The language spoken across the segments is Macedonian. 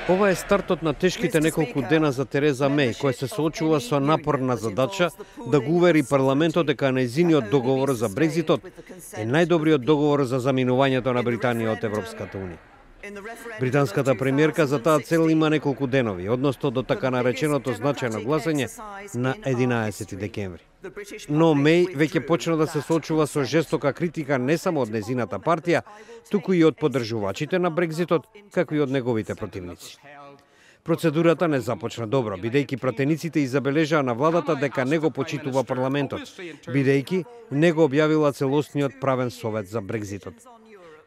Ова е стартот на тешките неколку дена за Тереза Меј, која се соочува со напорна задача да го увери парламентот дека нејзиниот договор за Брекзитот е најдобриот договор за заминувањето на Британија од Европската унија. Британската премиерка за таа цел има неколку денови, односно до така нареченото значајно гласање на 11 декември. Но Меј веќе почна да се соочува со жестока критика не само од незината партија, туку и од поддржувачите на Брекзитот, како и од неговите противници. Процедурата не започна добро, бидејќи пратениците изабележаа на владата дека не го почитува парламентот, бидејќи не го објавила целосниот правен совет за Брекзитот.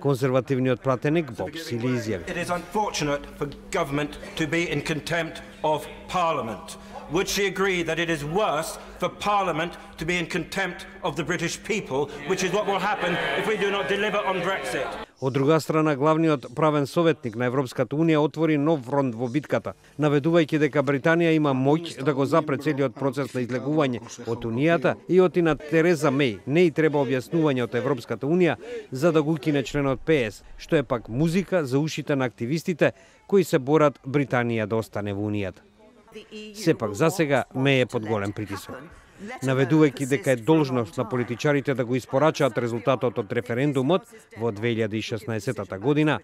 Конзервативниот пратеник Боб Сили изјави: It is unfortunate for government to be in contempt of Parliament. Would she agree that it is worse for Parliament to be in contempt of the British people, which is what will happen if we do not deliver on Brexit? Од друга страна, главниот правен советник на Европската унија отвори нов фронт во битката, наведувајќи дека Британија има моќ да го запре целиот процес на излегување од унијата и отина Тереза Меј не и треба објаснување од Европската унија за да го укине членот ПС, што е пак музика за ушите на активистите кои се борат Британија да остане во унијата. Сепак, засега Меј е под голем притисок. Наведувајќи дека е должност на политичарите да го испорачаат резултатот од референдумот во 2016 година,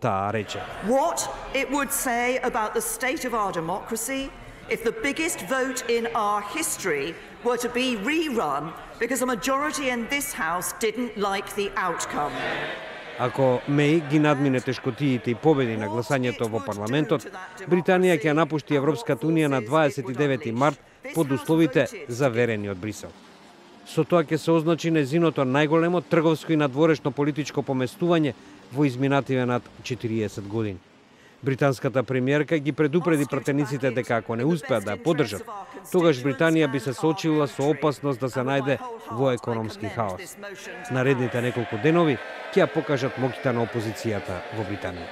таа рече: What it would say about the state of our democracy if the biggest vote in our history were to be rerun because a majority in this house didn't like the outcome. Ако Меј ги надмине тешкотиите и победи на гласањето во парламентот, Британија ќе напушти Европската унија на 29 март под условите заверени од Брисел. Со тоа ќе се означи незиното најголемо трговско и надворешно политичко поместување во изминативе над 40 години. Британската премиерка ги предупреди пратениците дека ако не успеат да ја поддржат, тогаш Британија би се соочила со опасност да се најде во економски хаос. Наредните неколку денови ќе ја покажат моќта на опозицијата во Британија.